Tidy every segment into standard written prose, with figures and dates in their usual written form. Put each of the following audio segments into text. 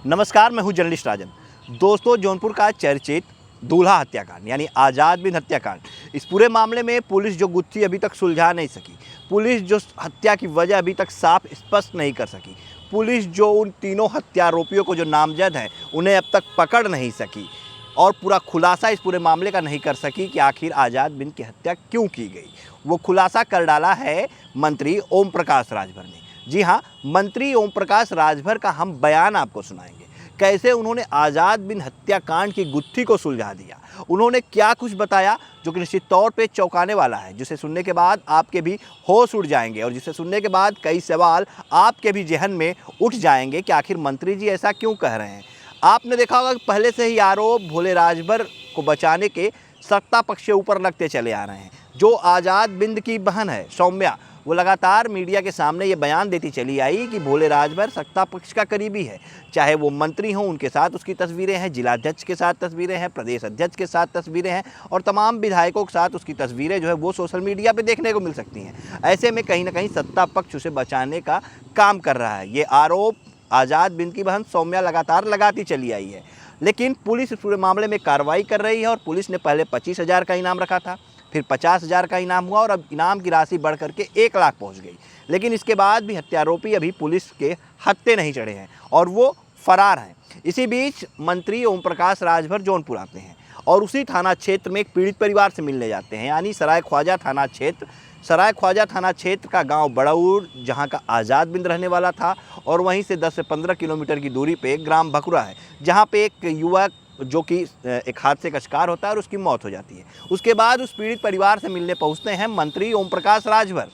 नमस्कार, मैं हूं जर्नलिस्ट राजन। दोस्तों, जौनपुर का चर्चित दूल्हा हत्याकांड यानी आज़ाद बिन हत्याकांड, इस पूरे मामले में पुलिस जो गुत्थी अभी तक सुलझा नहीं सकी, पुलिस जो हत्या की वजह अभी तक साफ स्पष्ट नहीं कर सकी, पुलिस जो उन तीनों हत्यारोपियों को जो नामजद हैं उन्हें अब तक पकड़ नहीं सकी और पूरा खुलासा इस पूरे मामले का नहीं कर सकी कि आखिर आज़ाद बिन की हत्या क्यों की गई। वो खुलासा कर डाला है मंत्री ओम प्रकाश राजभर ने। जी हाँ, मंत्री ओम प्रकाश राजभर का हम बयान आपको सुनाएंगे। कैसे उन्होंने आज़ाद बिन हत्याकांड की गुत्थी को सुलझा दिया, उन्होंने क्या कुछ बताया जो कि निश्चित तौर पे चौंकाने वाला है, जिसे सुनने के बाद आपके भी होश उड़ जाएंगे और जिसे सुनने के बाद कई सवाल आपके भी जहन में उठ जाएंगे कि आखिर मंत्री जी ऐसा क्यों कह रहे हैं। आपने देखा होगा कि पहले से ही आरोप भोले राजभर को बचाने के सत्ता पक्ष के ऊपर लगते चले आ रहे हैं। जो आज़ाद बिंद की बहन है सौम्या, वो लगातार मीडिया के सामने ये बयान देती चली आई कि भोले राजभर सत्ता पक्ष का करीबी है। चाहे वो मंत्री हों, उनके साथ उसकी तस्वीरें हैं, जिलाध्यक्ष के साथ तस्वीरें हैं, प्रदेश अध्यक्ष के साथ तस्वीरें हैं और तमाम विधायकों के साथ उसकी तस्वीरें जो है वो सोशल मीडिया पे देखने को मिल सकती हैं। ऐसे में कहीं ना कहीं सत्ता पक्ष उसे बचाने का काम कर रहा है। ये आरोप आज़ाद बिन की बहन सौम्या लगातार लगाती चली आई है, लेकिन पुलिस इस पूरे मामले में कार्रवाई कर रही है और पुलिस ने पहले 25,000 का इनाम रखा था, फिर 50,000 का इनाम हुआ और अब इनाम की राशि बढ़ करके 1 लाख पहुंच गई। लेकिन इसके बाद भी हत्यारोपी अभी पुलिस के हत्थे नहीं चढ़े हैं और वो फरार हैं। इसी बीच मंत्री ओम प्रकाश राजभर जौनपुर आते हैं और उसी थाना क्षेत्र में एक पीड़ित परिवार से मिलने जाते हैं, यानी सराय ख्वाजा थाना क्षेत्र का गांव बड़ौर, जहां का आज़ाद बिन रहने वाला था, और वहीं से 10 से 15 किलोमीटर की दूरी पे ग्राम भकुरा है, जहां पे एक युवक जो कि एक हादसे का शिकार होता है और उसकी मौत हो जाती है। उसके बाद उस पीड़ित परिवार से मिलने पहुंचते हैं मंत्री ओम प्रकाश राजभर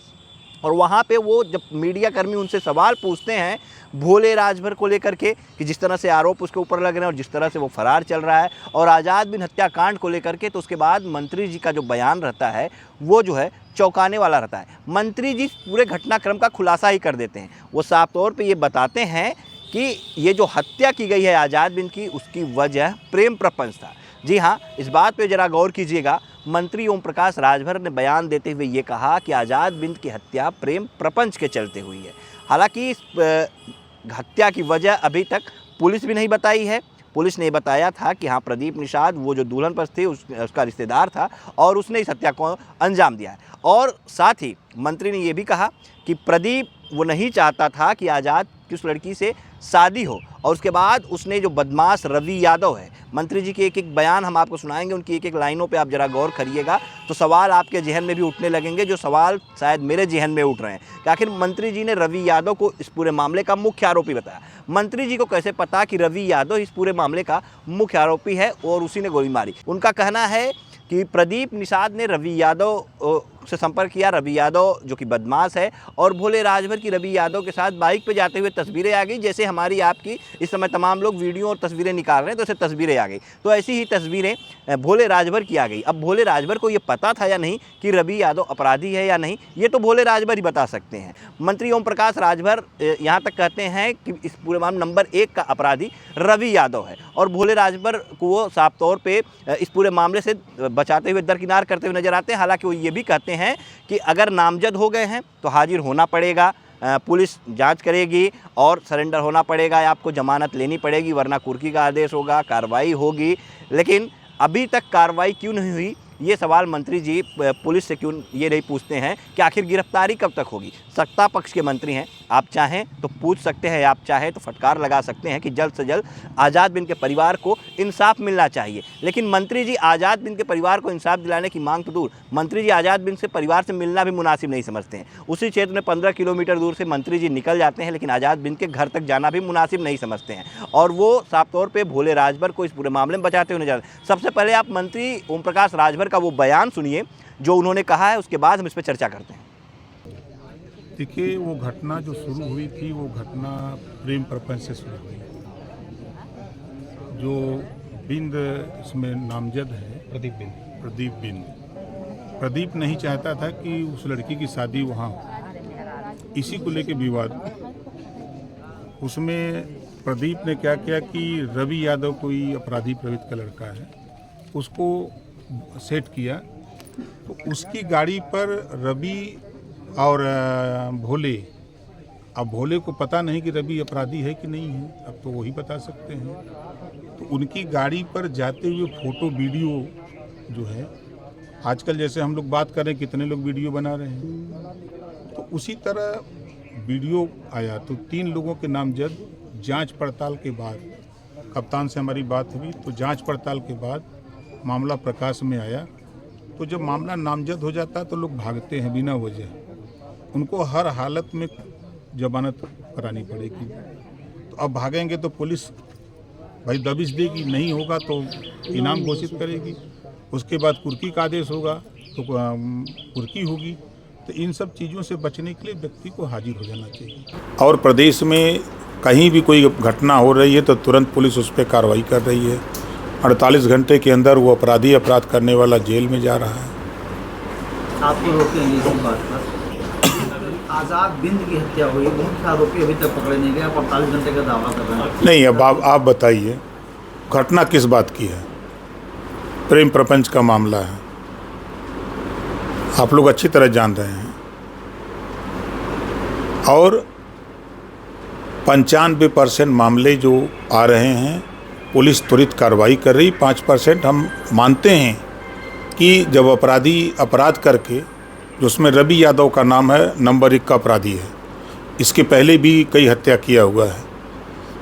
और वहाँ पे वो जब मीडिया कर्मी उनसे सवाल पूछते हैं भोले राजभर को लेकर के कि जिस तरह से आरोप उसके ऊपर लग रहे हैं और जिस तरह से वो फरार चल रहा है और आज़ाद बिन हत्याकांड को लेकर के, तो उसके बाद मंत्री जी का जो बयान रहता है वो जो है चौंकाने वाला रहता है। मंत्री जी पूरे घटनाक्रम का खुलासा ही कर देते हैं। वो साफ तौर पर ये बताते हैं कि ये जो हत्या की गई है आज़ाद बिन की, उसकी वजह प्रेम प्रपंच था। जी हाँ, इस बात पे ज़रा गौर कीजिएगा। मंत्री ओम प्रकाश राजभर ने बयान देते हुए ये कहा कि आज़ाद बिन की हत्या प्रेम प्रपंच के चलते हुई है। हालांकि इस हत्या की वजह अभी तक पुलिस भी नहीं बताई है। पुलिस ने बताया था कि हाँ, प्रदीप निषाद वो जो दुल्हन पर थे उसका रिश्तेदार था और उसने इस हत्या को अंजाम दिया है। और साथ ही मंत्री ने ये भी कहा कि प्रदीप वो नहीं चाहता था कि आज़ाद की उस लड़की से शादी हो और उसके बाद उसने जो बदमाश रवि यादव है, मंत्री जी के एक एक बयान हम आपको सुनाएंगे, उनकी एक एक लाइनों पे आप ज़रा गौर करिएगा तो सवाल आपके जहन में भी उठने लगेंगे, जो सवाल शायद मेरे जहन में उठ रहे हैं कि आखिर मंत्री जी ने रवि यादव को इस पूरे मामले का मुख्य आरोपी बताया। मंत्री जी को कैसे पता कि रवि यादव इस पूरे मामले का मुख्य आरोपी है और उसी ने गोली मारी? उनका कहना है कि प्रदीप निषाद ने रवि यादव से संपर्क किया, रवि यादव जो कि बदमाश है, और भोले राजभर की रवि यादव के साथ बाइक पे जाते हुए तस्वीरें आ गई। जैसे हमारी आपकी इस समय तमाम लोग वीडियो और तस्वीरें निकाल रहे हैं तो ऐसे तस्वीरें आ गई, तो ऐसी ही तस्वीरें भोले राजभर की आ गई। अब भोले राजभर को ये पता था या नहीं कि रवि यादव अपराधी है या नहीं, ये तो भोले राजभर ही बता सकते हैं। मंत्री ओम प्रकाश राजभर यहाँ तक कहते हैं कि इस पूरे मामले नंबर 1 का अपराधी रवि यादव है और भोले राजभर को वो साफ तौर पर इस पूरे मामले से बचाते हुए दरकिनार करते हुए नजर आते हैं। हालांकि वो ये भी कहते हैं कि अगर नामजद हो गए हैं तो हाजिर होना पड़ेगा, पुलिस जांच करेगी और सरेंडर होना पड़ेगा, आपको जमानत लेनी पड़ेगी, वरना कुर्की का आदेश होगा, कार्रवाई होगी। लेकिन अभी तक कार्रवाई क्यों नहीं हुई, ये सवाल मंत्री जी पुलिस से क्यों ये नहीं पूछते हैं कि आखिर गिरफ्तारी कब तक होगी। सत्ता पक्ष के मंत्री हैं, आप चाहें तो पूछ सकते हैं, आप चाहें तो फटकार लगा सकते हैं कि जल्द से जल्द आज़ाद बिन के परिवार को इंसाफ मिलना चाहिए। लेकिन मंत्री जी आज़ाद बिन के परिवार को इंसाफ दिलाने की मांग तो दूर, मंत्री जी आज़ाद बिन से परिवार से मिलना भी मुनासिब नहीं समझते हैं। उसी क्षेत्र में 15 किलोमीटर दूर से मंत्री जी निकल जाते हैं, लेकिन आज़ाद बिन के घर तक जाना भी मुनासिब नहीं समझते हैं और वो साफ तौर पर भोले राजभर को इस पूरे मामले में बचाते हुए नजर। सबसे पहले आप मंत्री ओम प्रकाश राजभर का वो बयान सुनिए जो उन्होंने कहा है, उसके बाद हम इस पर चर्चा करते हैं। देखिए, वो घटना जो शुरू हुई थी वो घटना प्रेम प्रपंच से शुरू हुई। जो बिंद इसमें नामजद है प्रदीप बिंद, प्रदीप नहीं चाहता था कि उस लड़की की शादी वहाँ हो, इसी को लेके विवाद। उसमें प्रदीप ने क्या किया कि रवि यादव कोई अपराधी प्रवृत्ति का लड़का है, उसको सेट किया, तो उसकी गाड़ी पर रवि और भोले अब भोले को पता नहीं कि रवि अपराधी है कि नहीं है, अब तो वही बता सकते हैं। तो उनकी गाड़ी पर जाते हुए फोटो वीडियो जो है, आजकल जैसे हम लोग बात करें कितने लोग वीडियो बना रहे हैं, तो उसी तरह वीडियो आया तो 3 लोगों के नामजद जांच पड़ताल के बाद, कप्तान से हमारी बात हुई तो जांच पड़ताल के बाद मामला प्रकाश में आया। तो जब मामला नामजद हो जाता है तो लोग भागते हैं बिना वजह, उनको हर हालत में जमानत करानी पड़ेगी। तो अब भागेंगे तो पुलिस भाई दबिश देगी, नहीं होगा तो इनाम घोषित करेगी, उसके बाद कुर्की का आदेश होगा तो कुर्की होगी। तो इन सब चीज़ों से बचने के लिए व्यक्ति को हाजिर हो जाना चाहिए। और प्रदेश में कहीं भी कोई घटना हो रही है तो तुरंत पुलिस उस पर कार्रवाई कर रही है। 48 घंटे के अंदर वो अपराध करने वाला जेल में जा रहा है। आपको रोकेंगे इसी बात पर। आज़ाद बिंद की हत्या हुई, मुख्य आरोपी अभी तक पकड़े नहीं गए, 48 घंटे का दावा कर रहे हैं। नहीं, अब आप बताइए घटना किस बात की है? प्रेम प्रपंच का मामला है, आप लोग अच्छी तरह जान रहे हैं। और 95% मामले जो आ रहे हैं पुलिस त्वरित कार्रवाई कर रही। 5% हम मानते हैं कि जब अपराधी अपराध करके, जो उसमें रवि यादव का नाम है, नंबर 1 का अपराधी है, इसके पहले भी कई हत्या किया हुआ है,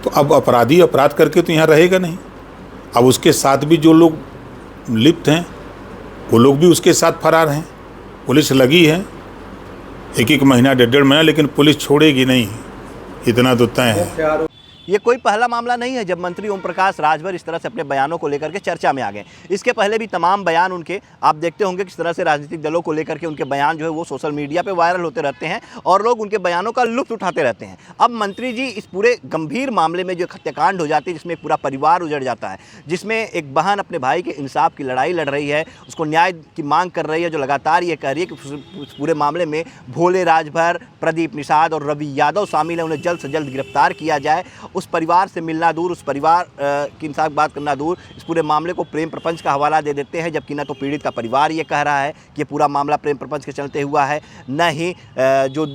तो अब अपराधी अपराध करके तो यहाँ रहेगा नहीं। अब उसके साथ भी जो लोग लिप्त हैं वो लोग भी उसके साथ फरार हैं। पुलिस लगी है 1-1 महीना 1.5 महीना, लेकिन पुलिस छोड़ेगी नहीं, इतना तो तय है। ये कोई पहला मामला नहीं है जब मंत्री ओम प्रकाश राजभर इस तरह से अपने बयानों को लेकर के चर्चा में आ गए। इसके पहले भी तमाम बयान उनके, आप देखते होंगे किस तरह से राजनीतिक दलों को लेकर के उनके बयान जो है वो सोशल मीडिया पे वायरल होते रहते हैं और लोग उनके बयानों का लुत्फ उठाते रहते हैं। अब मंत्री जी इस पूरे गंभीर मामले में जो हत्याकांड हो जाती है, जिसमें पूरा परिवार उजड़ जाता है, जिसमें एक बहन अपने भाई के इंसाफ की लड़ाई लड़ रही है, उसको न्याय की मांग कर रही है, जो लगातार ये कह रही है कि उस पूरे मामले में भोले राजभर, प्रदीप निषाद और रवि यादव शामिल है, उन्हें जल्द से जल्द गिरफ्तार किया जाए। उस परिवार से मिलना दूर, उस परिवार की इंसाफ बात करना दूर, इस पूरे मामले को प्रेम प्रपंच का हवाला दे देते हैं, जबकि न तो पीड़ित का परिवार ये कह रहा है कि ये पूरा मामला प्रेम प्रपंच के चलते हुआ है, न ही जो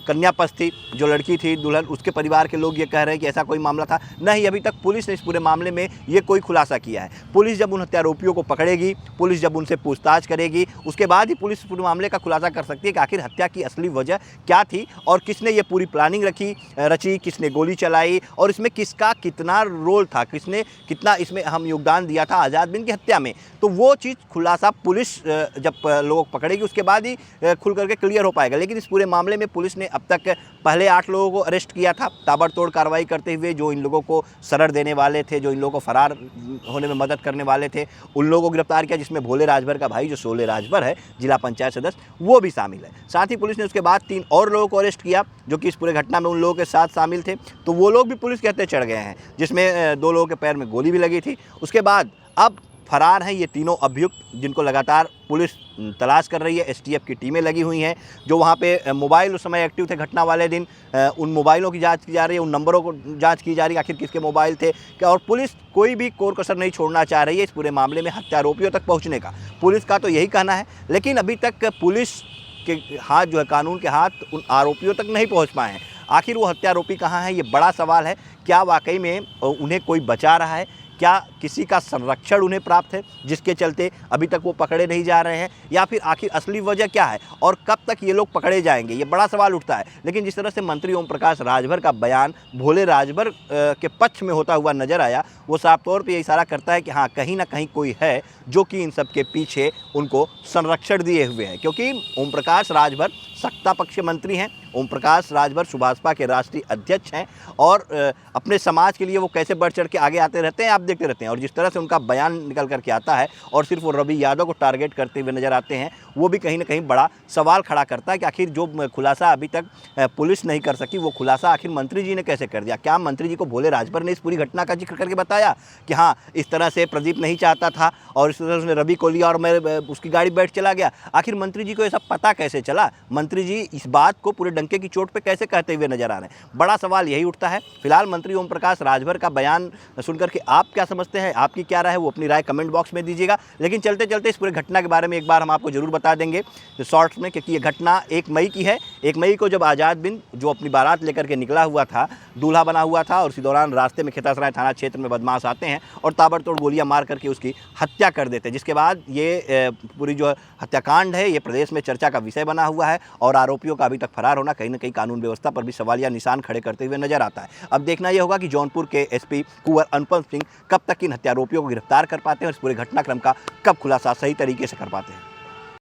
कन्या पक्ष थी, जो लड़की थी दुल्हन, उसके परिवार के लोग ये कह रहे हैं कि ऐसा कोई मामला था, न ही अभी तक पुलिस ने इस पूरे मामले में ये कोई खुलासा किया है। पुलिस जब उन हत्यारोपियों को पकड़ेगी, पुलिस जब उनसे पूछताछ करेगी, उसके बाद ही पुलिस पूरे मामले का खुलासा कर सकती है कि आखिर हत्या की असली वजह क्या थी और किसने ये पूरी प्लानिंग रची, किसने गोली चलाई और इसमें किसका कितना रोल था, किसने कितना इसमें अहम योगदान दिया था आज़ाद बिन की हत्या में। तो वो चीज़ खुलासा पुलिस जब लोगों को पकड़ेगी उसके बाद ही खुल करके क्लियर हो पाएगा। लेकिन इस पूरे मामले में पुलिस ने अब तक पहले 8 लोगों को अरेस्ट किया था, ताबड़तोड़ कार्रवाई करते हुए। जो इन लोगों को शरण देने वाले थे, जो इन लोगों को फरार होने में मदद करने वाले थे, उन लोगों को गिरफ्तार किया, जिसमें भोले राजभर का भाई जो शोले राजभर है, जिला पंचायत सदस्य, वो भी शामिल है। साथ ही पुलिस ने उसके बाद 3 और लोगों को अरेस्ट किया जो कि इस पूरे घटना में उन लोगों के साथ शामिल थे। तो वो लोग भी पुलिस के हत्थे चढ़ गए हैं, जिसमें 2 लोगों के पैर में गोली भी लगी थी। उसके बाद अब फरार हैं ये तीनों अभियुक्त, जिनको लगातार पुलिस तलाश कर रही है। एसटीएफ की टीमें लगी हुई हैं, जो वहाँ पे मोबाइल उस समय एक्टिव थे घटना वाले दिन, उन मोबाइलों की जांच की जा रही है, उन नंबरों को जांच की जा रही है, आखिर किसके मोबाइल थे क्या। और पुलिस कोई भी कोर कसर नहीं छोड़ना चाह रही है इस पूरे मामले में हत्यारोपियों तक पहुँचने का। पुलिस का तो यही कहना है, लेकिन अभी तक पुलिस के हाथ जो है, कानून के हाथ उन आरोपियों तक नहीं पहुँच पाए हैं। आखिर वो हत्यारोपी कहाँ है, ये बड़ा सवाल है। क्या वाकई में उन्हें कोई बचा रहा है? क्या किसी का संरक्षण उन्हें प्राप्त है जिसके चलते अभी तक वो पकड़े नहीं जा रहे हैं, या फिर आखिर असली वजह क्या है और कब तक ये लोग पकड़े जाएंगे, ये बड़ा सवाल उठता है। लेकिन जिस तरह से मंत्री ओम प्रकाश राजभर का बयान भोले राजभर के पक्ष में होता हुआ नजर आया, वो साफ तौर पर ये इशारा करता है कि हाँ, कहीं ना कहीं कोई है जो कि इन सब के पीछे उनको संरक्षण दिए हुए है। क्योंकि ओम प्रकाश राजभर सत्ता पक्ष के मंत्री हैं, ओम प्रकाश राजभर सुभाषपा के राष्ट्रीय अध्यक्ष हैं और अपने समाज के लिए वो कैसे बढ़ चढ़ के आगे आते रहते हैं, आप देखते रहते हैं। और जिस तरह से उनका बयान निकल करके आता है और सिर्फ वो रवि यादव को टारगेट करते हुए नजर आते हैं, वो भी कहीं ना कहीं बड़ा सवाल खड़ा करता है कि आखिर जो खुलासा अभी तक पुलिस नहीं कर सकी, वो खुलासा आखिर मंत्री जी ने कैसे कर दिया। क्या मंत्री जी को भोले राजभर ने इस पूरी घटना का जिक्र करके बताया कि हाँ, इस तरह से प्रदीप नहीं चाहता था और इस तरह से उसने रवि को लिया और मैं उसकी गाड़ी बैठ चला गया। आखिर मंत्री जी को ये सब पता कैसे चला? मंत्री जी इस बात को पूरे डंके की चोट पे कैसे कहते हुए नजर आ रहे हैं? बड़ा सवाल यही उठता है। फिलहाल मंत्री ओम प्रकाश राजभर का बयान सुनकर के आप क्या समझते हैं, आपकी क्या राय है, वो अपनी राय कमेंट बॉक्स में दीजिएगा। लेकिन चलते चलते इस पूरे घटना के बारे में एक बार हम आपको जरूर बता देंगे शॉर्ट्स में, क्योंकि ये घटना 1 मई की है। 1 मई को जब आज़ाद बिंद जो अपनी बारात लेकर के निकला हुआ था, दूल्हा बना हुआ था, और इसी दौरान रास्ते में खितासराय थाना क्षेत्र में बदमाश आते हैं और ताबड़तोड़ गोलियां मार करके उसकी हत्या कर देते हैं, जिसके बाद ये पूरी जो हत्याकांड है ये प्रदेश में चर्चा का विषय बना हुआ है और आरोपियों का अभी तक फरार होना कहीं ना कहीं कानून व्यवस्था पर भी सवालिया निशान खड़े करते हुए नजर आता है। अब देखना यह होगा कि जौनपुर के एसपी कुंवर अनुपम सिंह कब तक इन हत्यारोपियों को गिरफ्तार कर पाते हैं और इस पूरे घटनाक्रम का कब खुलासा सही तरीके से कर पाते हैं।